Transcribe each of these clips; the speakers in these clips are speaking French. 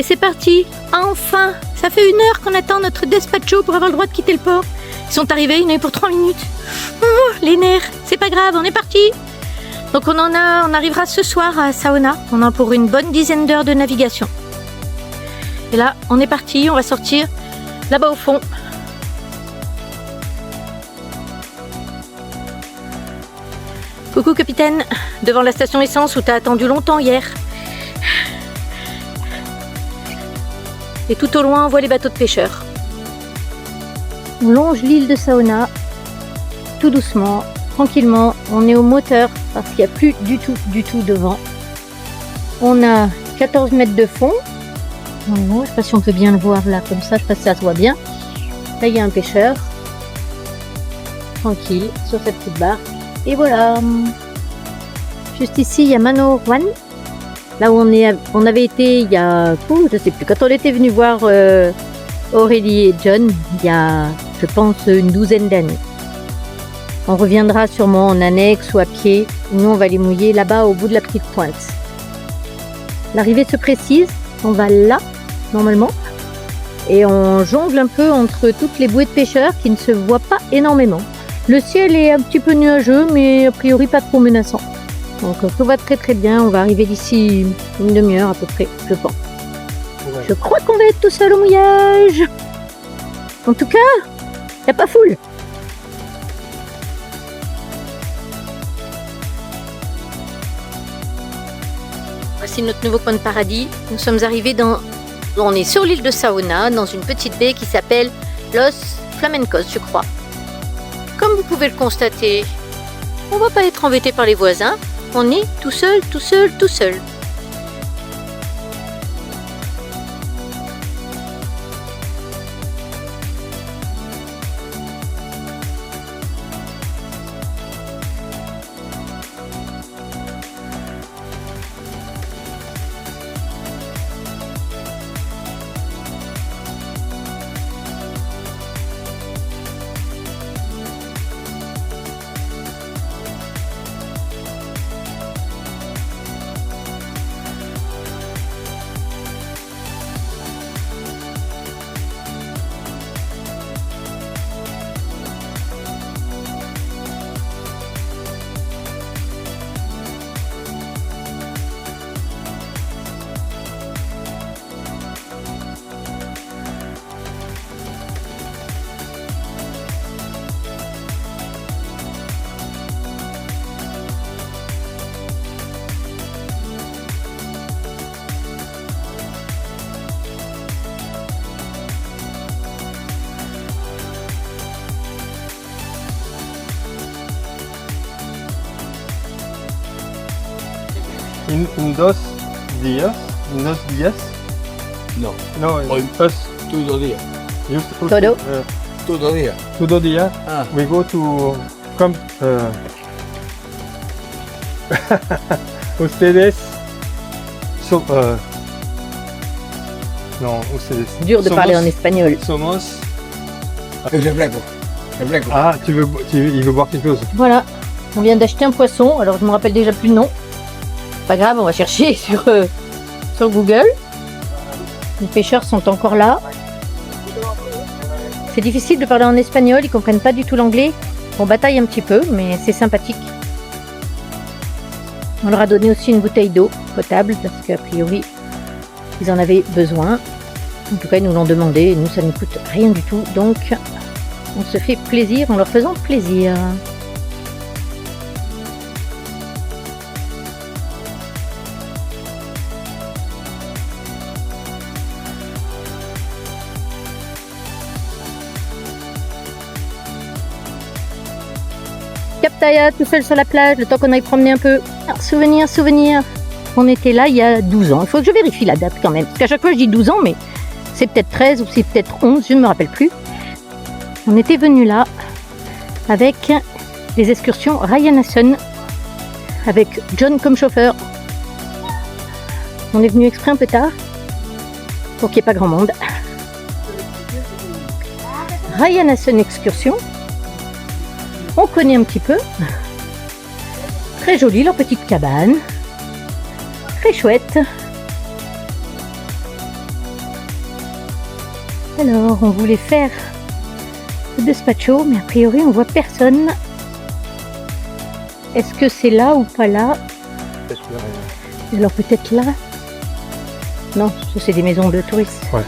Et c'est parti. Enfin, ça fait 1 heure qu'on attend notre despacho pour avoir le droit de quitter le port. Ils sont arrivés, il y en a eu pour 3 minutes. Oh, les nerfs, c'est pas grave, on est parti. Donc on arrivera ce soir à Saona. On a pour une bonne dizaine d'heures de navigation. Et là, on est parti, on va sortir là-bas au fond. Coucou capitaine, devant la station essence où t'as attendu longtemps hier. Et tout au loin, on voit les bateaux de pêcheurs. On longe l'île de Saona, tout doucement, tranquillement. On est au moteur parce qu'il n'y a plus du tout de vent. On a 14 mètres de fond. Je ne sais pas si on peut bien le voir là, comme ça, je sais pas si ça se voit bien. Là, il y a un pêcheur. Tranquille, sur cette petite barque. Et voilà. Juste ici, il y a Manor One. Là où on avait été il y a, je sais plus, quand on était venu voir Aurélie et John, il y a, je pense, une 12aine d'années. On reviendra sûrement en annexe ou à pied. Nous, on va les mouiller là-bas au bout de la petite pointe. L'arrivée se précise. On va là, normalement. Et on jongle un peu entre toutes les bouées de pêcheurs qui ne se voient pas énormément. Le ciel est un petit peu nuageux, mais a priori pas trop menaçant. Donc tout va très bien, on va arriver d'ici une demi-heure à peu près, je pense. Ouais. Je crois qu'on va être tout seul au mouillage. En tout cas, il n'y a pas foule. Voici notre nouveau point de paradis. Nous sommes arrivés on est sur l'île de Saona, dans une petite baie qui s'appelle Los Flamencos, je crois. Comme vous pouvez le constater, on ne va pas être embêté par les voisins. On est tout seul. En 2 días? No. No, Hoy us. todo día. Todo? Todo día. Todo día. Ah. We go to come. Ustedes. Non, ustedes. Dur de parler en espagnol. Somos. Refresco. Ah, il veut boire quelque chose. Voilà, on vient d'acheter un poisson. Alors je me rappelle déjà plus le nom. Pas grave, on va chercher sur Google. Les pêcheurs sont encore là. C'est difficile de parler en espagnol, ils comprennent pas du tout l'anglais. On bataille un petit peu, mais c'est sympathique. On leur a donné aussi une bouteille d'eau potable parce qu'a priori, ils en avaient besoin. En tout cas, ils nous l'ont demandé et nous, ça ne coûte rien du tout. Donc, on se fait plaisir en leur faisant plaisir. Captaya, tout seul sur la plage, le temps qu'on aille promener un peu. Ah, souvenir. On était là il y a 12 ans. Il faut que je vérifie la date quand même. Parce qu'à chaque fois je dis 12 ans, mais c'est peut-être 13 ou c'est peut-être 11, je ne me rappelle plus. On était venu là avec les excursions Ryanason, avec John comme chauffeur. On est venu exprès un peu tard, pour qu'il n'y ait pas grand monde. Ryanason excursion. On connaît un petit peu. Très jolie leur petite cabane. Très chouette. Alors, on voulait faire le despacho, mais a priori, on voit personne. Est-ce que c'est là ou pas là? Alors peut-être là? Non, ça c'est des maisons de touristes. Ouais.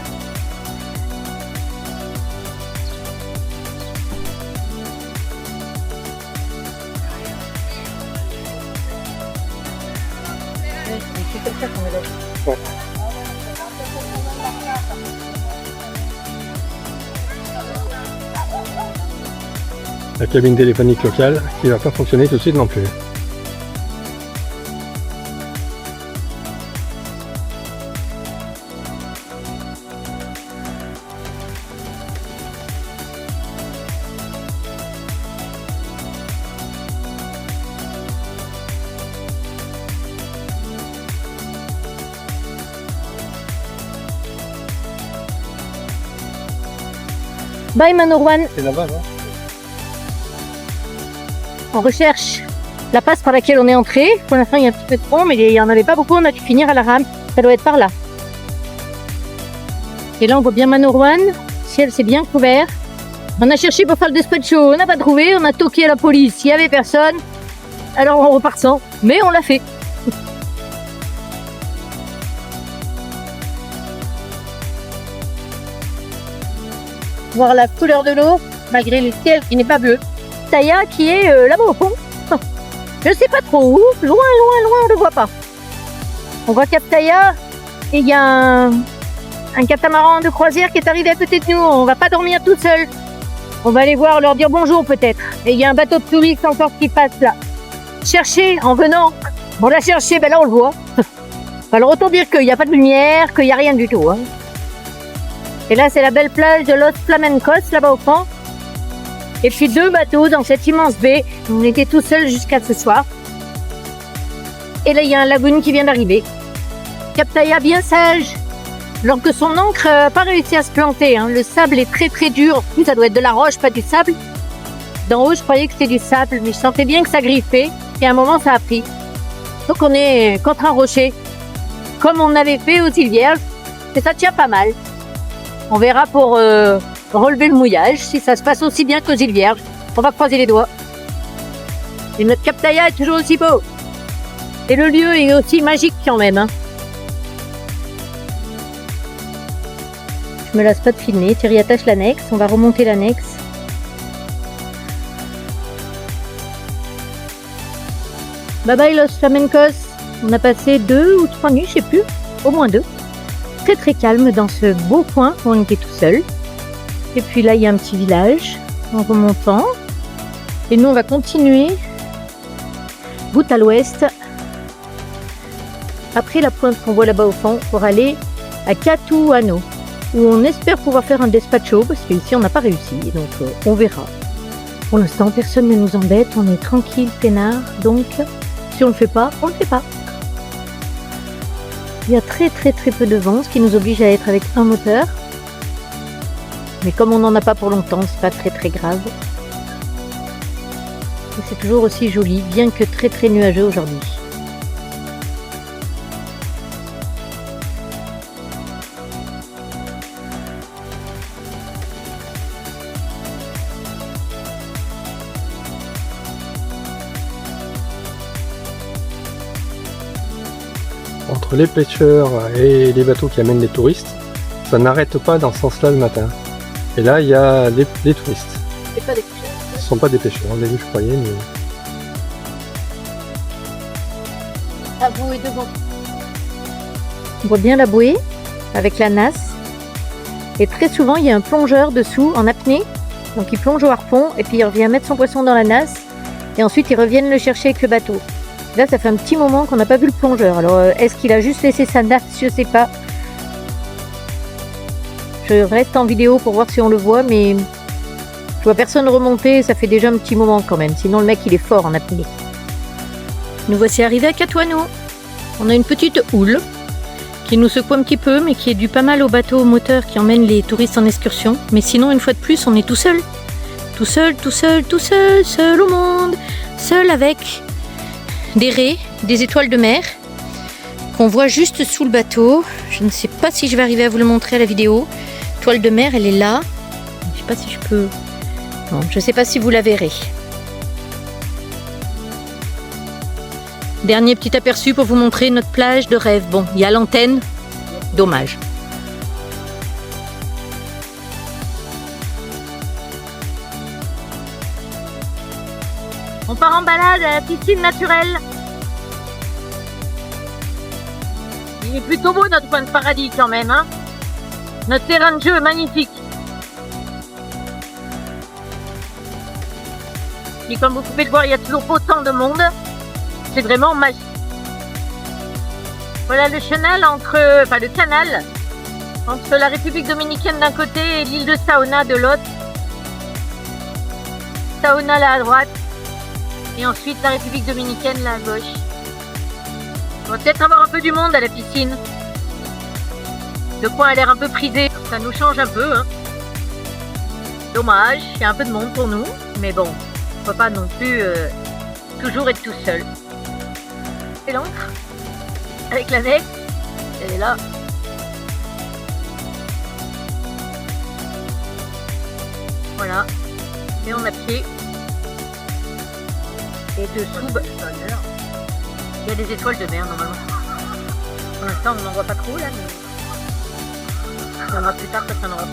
Ouais. La cabine téléphonique locale qui va pas fonctionner tout de suite non plus. Bye Manorwan, C'est là-bas, non? on recherche la passe par laquelle on est entré. Pour l'instant, il y a un petit peu de fond, mais il n'y en avait pas beaucoup. On a dû finir à la rame. Ça doit être par là. Et là, on voit bien Manorwan. Le ciel, c'est bien couvert. On a cherché pour faire le despacho. On n'a pas trouvé. On a toqué à la police. Il n'y avait personne. Alors, on repart sans. Mais on l'a fait. Voir la couleur de l'eau, malgré le ciel qui n'est pas bleu. Taya qui est là-bas au fond. Je sais pas trop où, loin, on ne le voit pas. On voit Cap Taya et il y a un catamaran de croisière qui est arrivé à côté de nous. On va pas dormir tout seul. On va aller voir, leur dire bonjour peut-être. Et il y a un bateau de touristes encore qui passe là. Chercher en venant. On l'a cherché, ben là on le voit. Alors autant dire qu'il n'y a pas de lumière, qu'il n'y a rien du tout. Hein. Et là c'est la belle plage de Los Flamencos là-bas au fond. Et puis 2 bateaux dans cette immense baie. On était tout seuls jusqu'à ce soir. Et là, il y a un lagoon qui vient d'arriver. Cap Taya bien sage. Alors que son ancre n'a pas réussi à se planter. Hein. Le sable est très très dur. Ça doit être de la roche, pas du sable. D'en haut, je croyais que c'était du sable. Mais je sentais bien que ça griffait. Et à un moment, ça a pris. Donc on est contre un rocher. Comme on avait fait aux îles Vierges. Et ça tient pas mal. On verra pour... relever le mouillage, si ça se passe aussi bien qu'aux îles Vierges. On va croiser les doigts. Et notre Cap Taya est toujours aussi beau. Et le lieu est aussi magique quand même. Hein. Je me lasse pas de filmer. Thierry attache l'annexe. On va remonter l'annexe. Bye bye Los Flamencos. On a passé 2 ou 3 nuits, je sais plus. Au moins 2. Très très calme dans ce beau coin où on était tout seul. Et puis là, il y a un petit village en remontant. Et nous, on va continuer bout à l'ouest. Après la pointe qu'on voit là-bas au fond, pour aller à Catuano, où on espère pouvoir faire un despacho, parce qu'ici, on n'a pas réussi. Donc, on verra. Pour l'instant, personne ne nous embête. On est tranquille, peinard. Donc, si on ne le fait pas, on ne le fait pas. Il y a très très très peu de vent, ce qui nous oblige à être avec un moteur. Mais comme on n'en a pas pour longtemps, c'est pas très très grave. Et c'est toujours aussi joli, bien que très très nuageux aujourd'hui. Entre les pêcheurs et les bateaux qui amènent les touristes, ça n'arrête pas dans ce sens-là le matin. Et là, il y a les touristes. C'est pas des pêcheurs. Ce ne sont pas des pêcheurs, au début je croyais, mais... La bouée devant. On voit bien la bouée avec la nasse. Et très souvent, il y a un plongeur dessous en apnée. Donc il plonge au harpon et puis il revient mettre son poisson dans la nasse. Et ensuite, ils reviennent le chercher avec le bateau. Là, ça fait un petit moment qu'on n'a pas vu le plongeur. Alors, est-ce qu'il a juste laissé sa nasse? Je sais pas. Je reste en vidéo pour voir si on le voit, mais je vois personne remonter. Ça fait déjà un petit moment quand même. Sinon, le mec, il est fort en apnée. Nous voici arrivés à Catuano. On a une petite houle qui nous secoue un petit peu, mais qui est due pas mal au bateau moteur qui emmène les touristes en excursion. Mais sinon, une fois de plus, on est tout seul. Tout seul, tout seul, tout seul, seul au monde. Seul avec des raies, des étoiles de mer qu'on voit juste sous le bateau. Je ne sais pas si je vais arriver à vous le montrer à la vidéo. étoile de mer, elle est là. Je sais pas si je peux... Non, je sais pas si vous la verrez. Dernier petit aperçu pour vous montrer notre plage de rêve. Bon, il y a l'antenne. Dommage. On part en balade à la piscine naturelle. Il est plutôt beau notre coin de paradis quand même, hein. Notre terrain de jeu est magnifique. Et comme vous pouvez le voir, il y a toujours autant de monde. C'est vraiment magique. Voilà le canal le canal entre la République dominicaine d'un côté et l'île de Saona de l'autre. Saona là à droite. Et ensuite la République dominicaine là à gauche. On va peut-être avoir un peu du monde à la piscine. Le coin a l'air un peu prisé, ça nous change un peu, hein. Dommage, il y a un peu de monde pour nous, mais bon, on ne peut pas non plus toujours être tout seul. C'est l'encre, avec la neige, elle est là. Voilà, et on a pied. Et dessous, il y a des étoiles de mer normalement. Pour l'instant, on n'en voit pas trop là, mais on verra plus tard quand on en aura.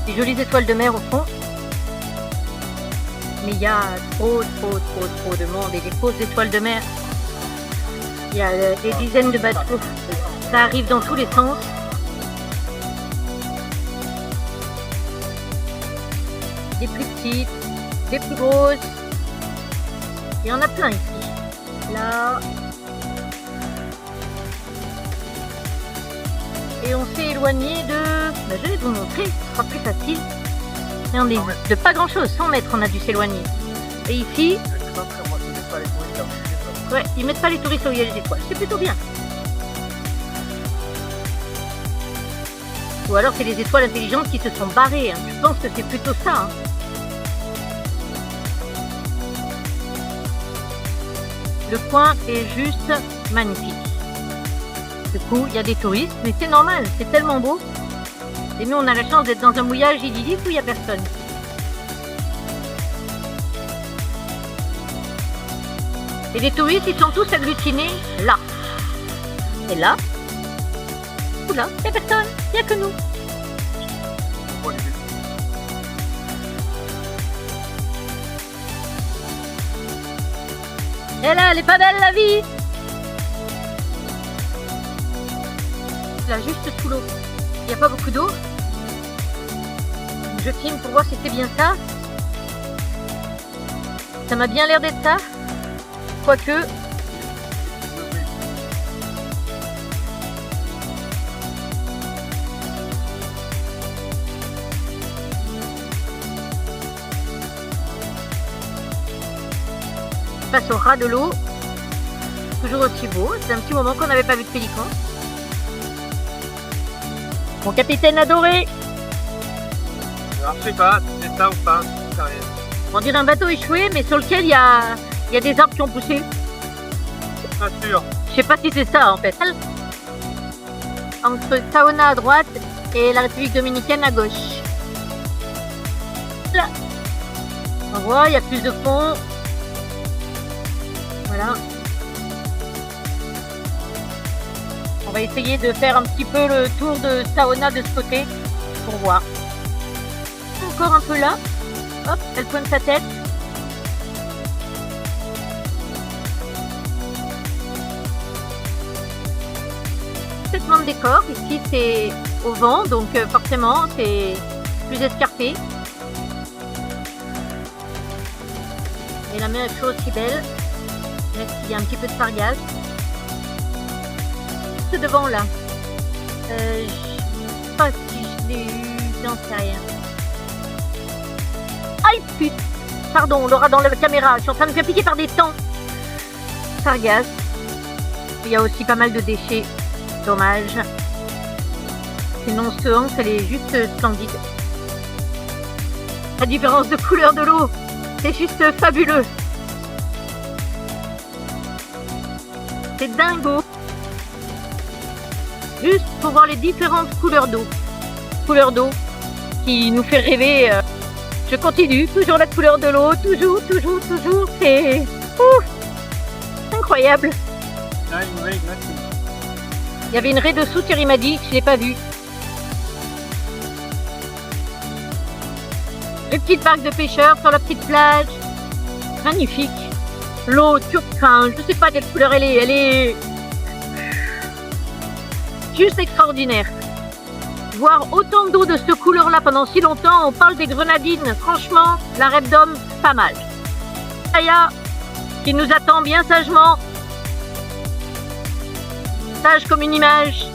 Des jolies étoiles de mer au fond. Mais il y a trop de monde et des fausses étoiles de mer. Il y a des dizaines de bateaux. Ça arrive dans tous les sens. Des plus petites, des plus grosses. Il y en a plein ici. Là. Et on s'est éloigné de... je vais vous montrer, ce sera plus facile. Et on est de pas grand chose, 100 mètres on a dû s'éloigner. Et ici... Ouais, ils mettent pas les touristes où il y a les étoiles, c'est plutôt bien. Ou alors c'est les étoiles intelligentes qui se sont barrées, hein. Je pense que c'est plutôt ça. Hein. Le coin est juste magnifique. Du coup, il y a des touristes, mais c'est normal, c'est tellement beau. Et nous, on a la chance d'être dans un mouillage idyllique où il n'y a personne. Et les touristes, ils sont tous agglutinés là. Et là, ou là, il n'y a personne, il n'y a que nous. Et là, elle est pas belle la vie. Là, juste sous l'eau. Il n'y a pas beaucoup d'eau. Je filme pour voir si c'est bien ça. Ça m'a bien l'air d'être ça. Quoique. Face au ras de l'eau. Toujours aussi beau. C'est un petit moment qu'on n'avait pas vu de pélican. Mon capitaine adoré. Alors, je sais pas, c'est ça ou pas, c'est rien. On dirait un bateau échoué, mais sur lequel il y a des arbres qui ont poussé. Pas sûr. Je sais pas si c'est ça en fait. Entre Saona à droite et la République dominicaine à gauche. Là. On voit, il y a plus de fond. Voilà. On va essayer de faire un petit peu le tour de Saona de ce côté pour voir. Encore un peu là. Hop, elle pointe sa tête. Complètement de décor. Ici c'est au vent, donc forcément c'est plus escarpé. Et la mer est toujours aussi belle, même s'il y a un petit peu de sargasse. Ce devant là, je sais pas si je l'ai eu, j'en sais rien. Aïe putain, pardon, on l'aura dans la caméra. Je suis en train de me faire piquer par des temps. Sargasse. Il y a aussi pas mal de déchets. Dommage. Sinon, ce hank, elle est juste splendide. La différence de couleur de l'eau, c'est juste fabuleux. C'est dingo. Juste pour voir les différentes couleurs d'eau. Couleur d'eau qui nous fait rêver. Je continue, toujours la couleur de l'eau, toujours. C'est incroyable. Il y avait une raie dessous, Thierry m'a dit, je ne l'ai pas vue. Les petites barques de pêcheurs sur la petite plage. Magnifique. L'eau turquoise, je ne sais pas quelle couleur elle est juste extraordinaire. Voir autant d'eau de cette couleur-là pendant si longtemps, on parle des grenadines. Franchement, la rêve d'homme, pas mal. Aya, qui nous attend bien sagement. Sage comme une image.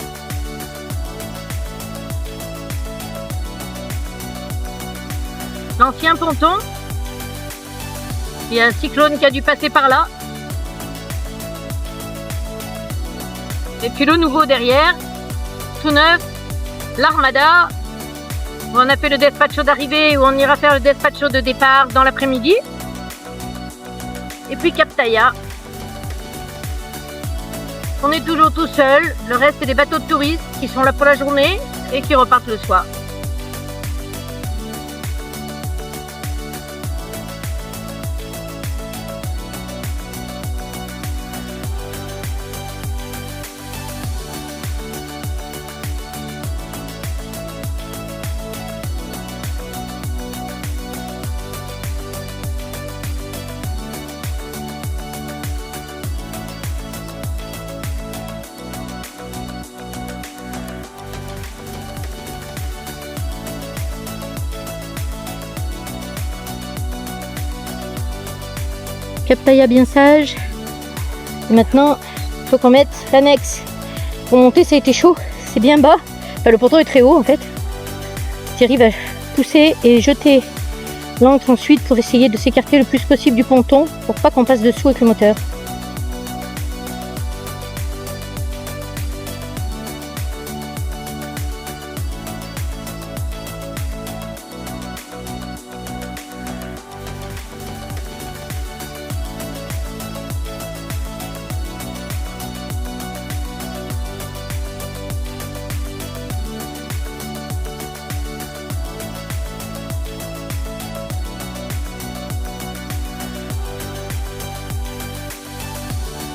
L'ancien ponton. Il y a un cyclone qui a dû passer par là. Et puis le nouveau derrière, tout neuf, l'Armada. On a fait le dispatcho d'arrivée ou on ira faire le dispatcho de départ dans l'après-midi. Et puis Cap Taya. On est toujours tout seul. Le reste, c'est des bateaux de touristes qui sont là pour la journée et qui repartent le soir. Cap Taya bien sage. Et maintenant, il faut qu'on mette l'annexe. Pour monter, ça a été chaud. C'est bien bas. Enfin, le ponton est très haut en fait. Thierry va pousser et jeter l'ancre ensuite pour essayer de s'écarter le plus possible du ponton pour pas qu'on passe dessous avec le moteur.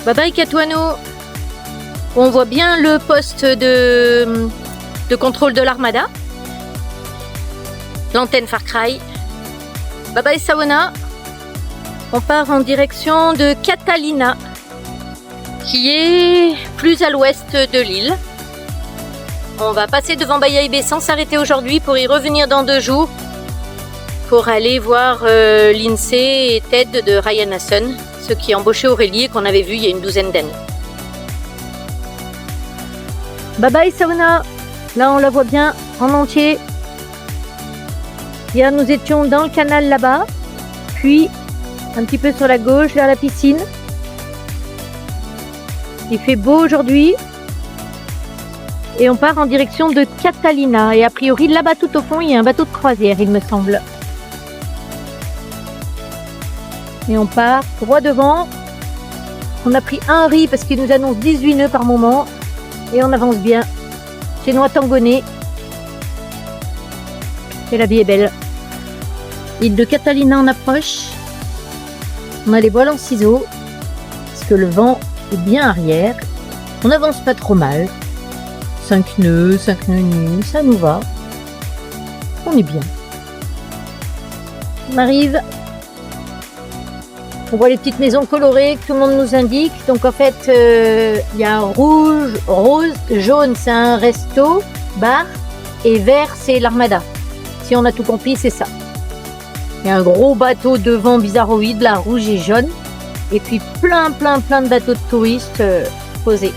Bye bye Katuano. On voit bien le poste de contrôle de l'Armada. L'antenne Far Cry. Bye bye Sawana. On part en direction de Catalina, qui est plus à l'ouest de l'île. On va passer devant Bahia Bay sans s'arrêter aujourd'hui pour y revenir dans 2 jours. Pour aller voir Lindsay et Ted de Ryan Hasson, ceux qui embauchaient Aurélie et qu'on avait vu il y a une 12aine d'années. Bye bye Sauna. Là on la voit bien en entier. Hier nous étions dans le canal là-bas, puis un petit peu sur la gauche vers la piscine. Il fait beau aujourd'hui. Et on part en direction de Catalina. Et a priori là-bas tout au fond il y a un bateau de croisière il me semble. Et on part droit devant. On a pris un riz parce qu'il nous annonce 18 nœuds par moment. Et on avance bien. C'est Noix Tangonais. Et la vie est belle. Île de Catalina en approche. On a les voiles en ciseaux. Parce que le vent est bien arrière. On n'avance pas trop mal. 5 nœuds et demi, ça nous va. On est bien. On arrive. On voit les petites maisons colorées que tout le monde nous indique. Donc en fait, il y a rouge, rose, jaune, c'est un resto, bar, et vert, c'est l'Armada. Si on a tout compris, c'est ça. Il y a un gros bateau devant bizarroïde, là, rouge et jaune. Et puis plein de bateaux de touristes posés.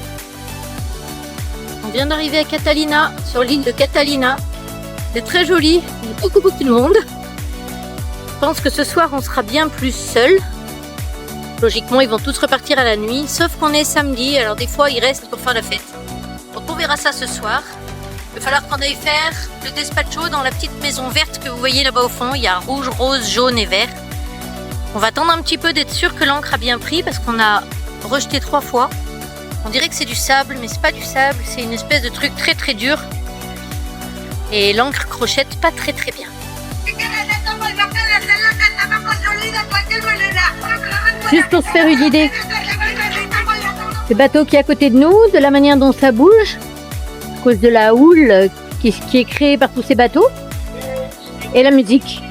On vient d'arriver à Catalina, sur l'île de Catalina. C'est très joli, il y a beaucoup de monde. pense que ce soir, on sera bien plus seuls. Logiquement, ils vont tous repartir à la nuit, sauf qu'on est samedi, alors des fois, ils restent pour faire la fête. Donc on verra ça ce soir. Il va falloir qu'on aille faire le despacho dans la petite maison verte que vous voyez là-bas au fond. Il y a rouge, rose, jaune et vert. On va attendre un petit peu d'être sûr que l'encre a bien pris parce qu'on a rejeté 3 fois. On dirait que c'est du sable, mais c'est pas du sable, c'est une espèce de truc très très dur. Et l'encre crochette pas très très bien. Juste pour se faire une idée, le bateau qui est à côté de nous, de la manière dont ça bouge, à cause de la houle qui est créée par tous ces bateaux, et la musique.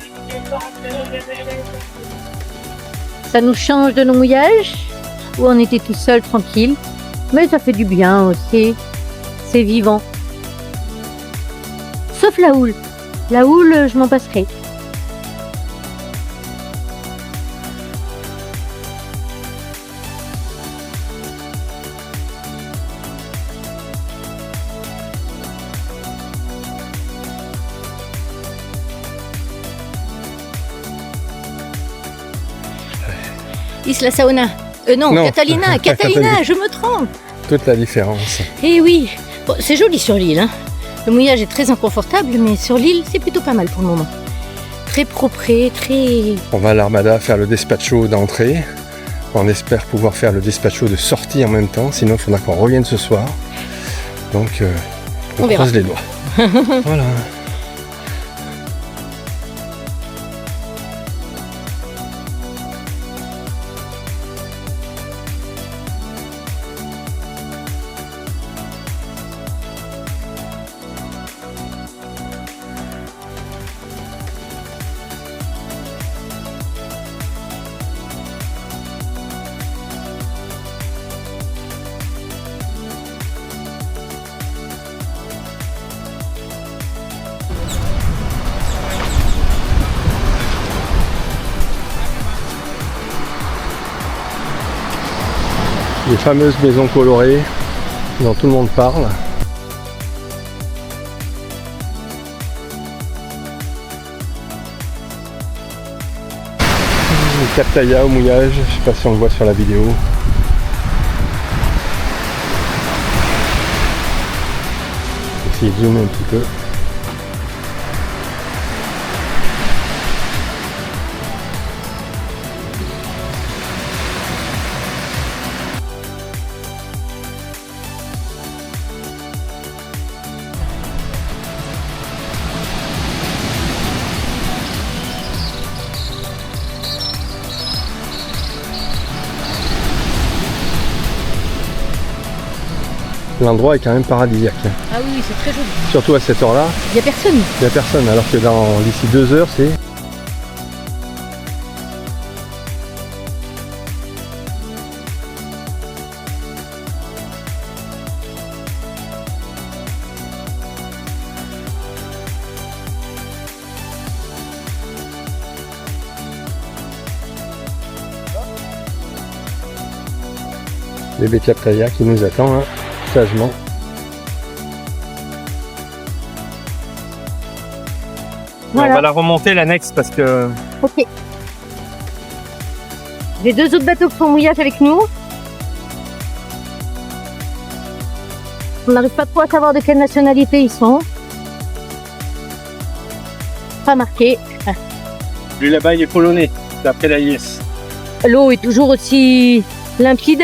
Ça nous change de nos mouillages, où on était tout seul, tranquille, mais ça fait du bien aussi, c'est vivant. Sauf la houle. La houle, je m'en passerai. Isla Saona. Non, Catalina, Catalina, je me trompe. Toute la différence. Eh oui, bon, c'est joli sur l'île. Hein. Le mouillage est très inconfortable, mais sur l'île, c'est plutôt pas mal pour le moment. Très propre, très... On va à l'Armada faire le despacho d'entrée. On espère pouvoir faire le despacho de sortie en même temps, sinon il faudra qu'on revienne ce soir. Donc, on croise les doigts. Voilà. Les fameuses maisons colorées dont tout le monde parle. Le Cap Taya au mouillage, je sais pas si on le voit sur la vidéo. Je vais essayer de zoomer un petit peu. L'endroit est quand même paradisiaque. Ah oui, c'est très joli. Surtout à cette heure-là. Il n'y a personne. Il n'y a personne, alors que d'ici 2 heures, c'est... Bébé Cap Taya qui nous attend, hein, sagement. Voilà. On va la remonter l'annexe parce que... Ok. J'ai 2 autres bateaux qui sont en mouillage avec nous. On n'arrive pas trop à savoir de quelle nationalité ils sont. Pas marqué. Ah. Lui là-bas il est polonais, d'après la IS. L'eau est toujours aussi limpide.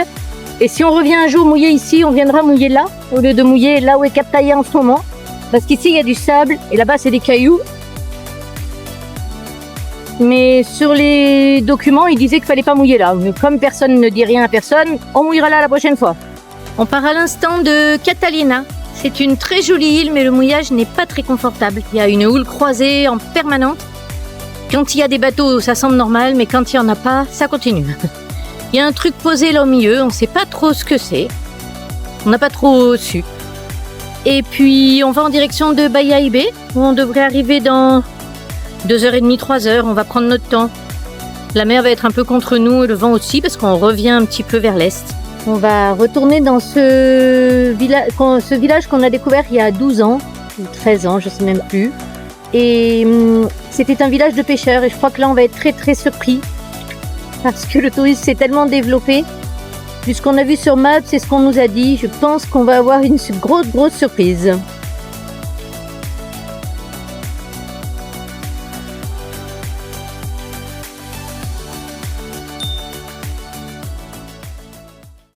Et si on revient un jour mouiller ici, on viendra mouiller là, au lieu de mouiller là où est Cap Taya en ce moment. Parce qu'ici il y a du sable et là-bas c'est des cailloux. Mais sur les documents, ils disaient qu'il fallait pas mouiller là. Mais comme personne ne dit rien à personne, on mouillera là la prochaine fois. On part à l'instant de Catalina. C'est une très jolie île, mais le mouillage n'est pas très confortable. Il y a une houle croisée en permanente. Quand il y a des bateaux, ça semble normal, mais quand il n'y en a pas, ça continue. Il y a un truc posé là au milieu, on ne sait pas trop ce que c'est. On n'a pas trop su. Et puis, on va en direction de Bayahibe, où on devrait arriver dans 2h30, 3h. On va prendre notre temps. La mer va être un peu contre nous et le vent aussi, parce qu'on revient un petit peu vers l'est. On va retourner dans ce village qu'on a découvert il y a 12 ans, ou 13 ans, je ne sais même plus. Et c'était un village de pêcheurs et je crois que là on va être très très surpris parce que le tourisme s'est tellement développé. Vu ce qu'on a vu sur Maps, c'est ce qu'on nous a dit. Je pense qu'on va avoir une grosse surprise.